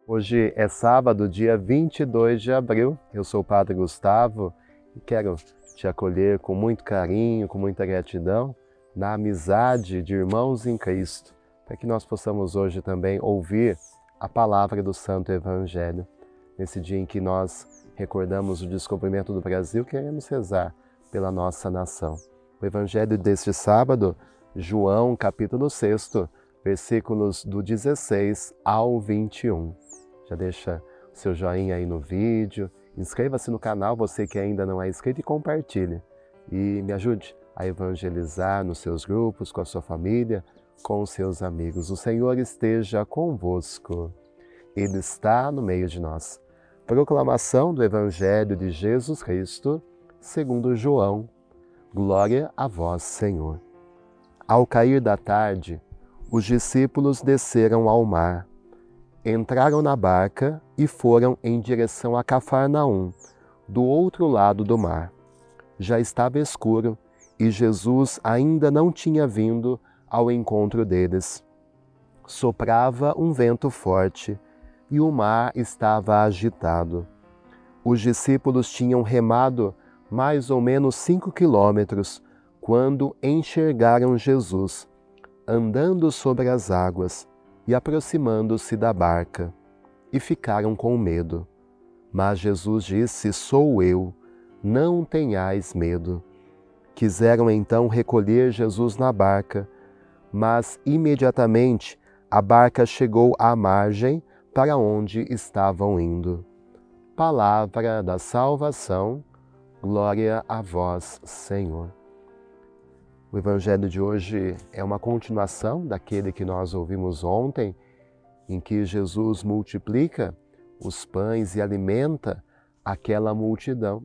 Hoje é sábado, dia 22 de abril. Eu sou o Padre Gustavo e quero te acolher com muito carinho, com muita gratidão, na amizade de irmãos em Cristo, para que nós possamos hoje também ouvir a palavra do Santo Evangelho. Nesse dia em que nós recordamos o descobrimento do Brasil, queremos rezar pela nossa nação. O Evangelho deste sábado, João, capítulo 6, versículos do 16 ao 21. Já deixa o seu joinha aí no vídeo, inscreva-se no canal, você que ainda não é inscrito, e compartilhe. E me ajude a evangelizar nos seus grupos, com a sua família, com os seus amigos. O Senhor esteja convosco. Ele está no meio de nós. Proclamação do Evangelho de Jesus Cristo, segundo João. Glória a vós, Senhor. Ao cair da tarde, os discípulos desceram ao mar. Entraram na barca e foram em direção a Cafarnaum, do outro lado do mar. Já estava escuro e Jesus ainda não tinha vindo ao encontro deles. Soprava um vento forte e o mar estava agitado. Os discípulos tinham remado mais ou menos 5 quilômetros quando enxergaram Jesus andando sobre as águas e aproximando-se da barca, e ficaram com medo. Mas Jesus disse: "Sou eu, não tenhais medo." Quiseram então recolher Jesus na barca, mas imediatamente a barca chegou à margem para onde estavam indo. Palavra da salvação, glória a vós, Senhor. O Evangelho de hoje é uma continuação daquele que nós ouvimos ontem, em que Jesus multiplica os pães e alimenta aquela multidão.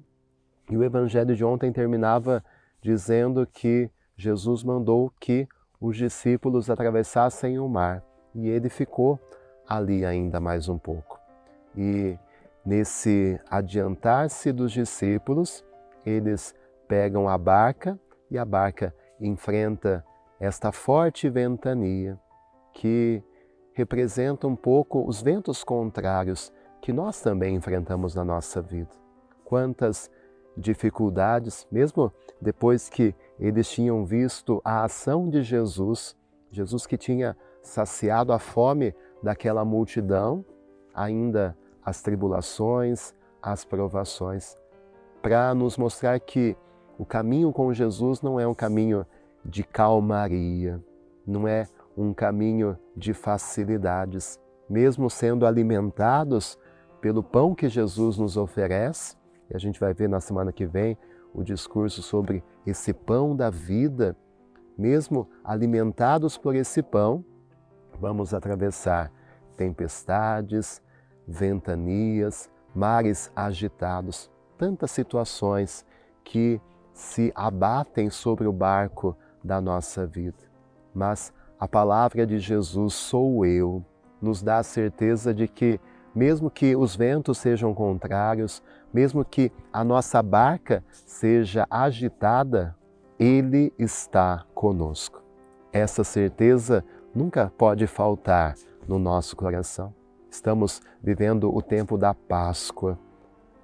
E o Evangelho de ontem terminava dizendo que Jesus mandou que os discípulos atravessassem o mar, e ele ficou ali ainda mais um pouco. E nesse adiantar-se dos discípulos, eles pegam a barca e a barca enfrenta esta forte ventania que representa um pouco os ventos contrários que nós também enfrentamos na nossa vida. Quantas dificuldades, mesmo depois que eles tinham visto a ação de Jesus, Jesus que tinha saciado a fome daquela multidão, ainda as tribulações, as provações, para nos mostrar que o caminho com Jesus não é um caminho de calmaria, não é um caminho de facilidades. Mesmo sendo alimentados pelo pão que Jesus nos oferece, e a gente vai ver na semana que vem o discurso sobre esse pão da vida, mesmo alimentados por esse pão, vamos atravessar tempestades, ventanias, mares agitados, tantas situações que se abatem sobre o barco da nossa vida. Mas a palavra de Jesus, "sou eu", nos dá a certeza de que, mesmo que os ventos sejam contrários, mesmo que a nossa barca seja agitada, Ele está conosco. Essa certeza nunca pode faltar no nosso coração. Estamos vivendo o tempo da Páscoa.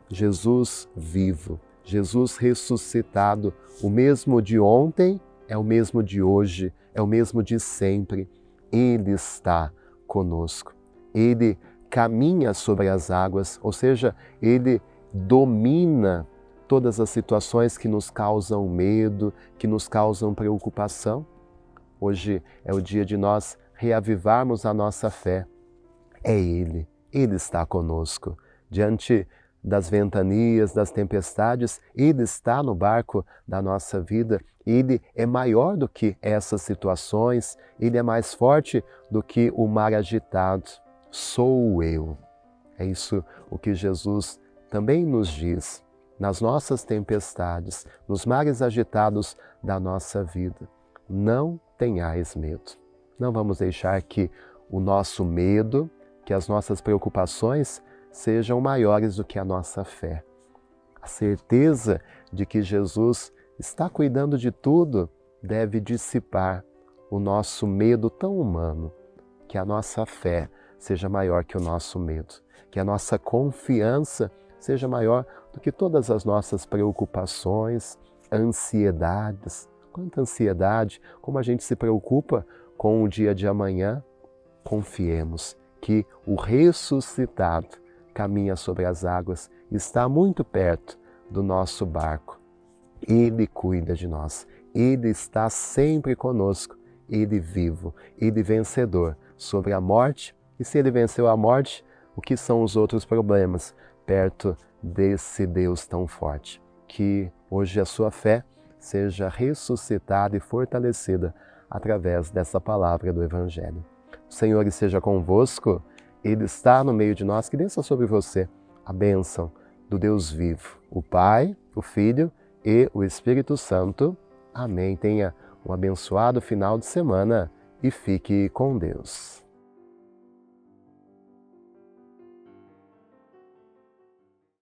Jesus vivo, Jesus ressuscitado, o mesmo de ontem é o mesmo de hoje, é o mesmo de sempre. Ele está conosco. Ele caminha sobre as águas, ou seja, Ele domina todas as situações que nos causam medo, que nos causam preocupação. Hoje é o dia de nós reavivarmos a nossa fé. É Ele está conosco. Diante das ventanias, das tempestades, Ele está no barco da nossa vida. Ele é maior do que essas situações, Ele é mais forte do que o mar agitado. Sou eu. É isso o que Jesus também nos diz nas nossas tempestades, nos mares agitados da nossa vida. Não tenhais medo. Não vamos deixar que o nosso medo, que as nossas preocupações sejam maiores do que a nossa fé. A certeza de que Jesus está cuidando de tudo deve dissipar o nosso medo tão humano, que a nossa fé seja maior que o nosso medo, que a nossa confiança seja maior do que todas as nossas preocupações, ansiedades. Quanta ansiedade, como a gente se preocupa com o dia de amanhã. Confiemos que o ressuscitado caminha sobre as águas, está muito perto do nosso barco. Ele cuida de nós, Ele está sempre conosco, Ele vivo, Ele vencedor sobre a morte. E se Ele venceu a morte, o que são os outros problemas perto desse Deus tão forte? Que hoje a sua fé seja ressuscitada e fortalecida através dessa palavra do Evangelho. O Senhor esteja convosco, Ele está no meio de nós, que desça sobre você a bênção do Deus vivo, o Pai, o Filho e o Espírito Santo. Amém. Tenha um abençoado final de semana e fique com Deus.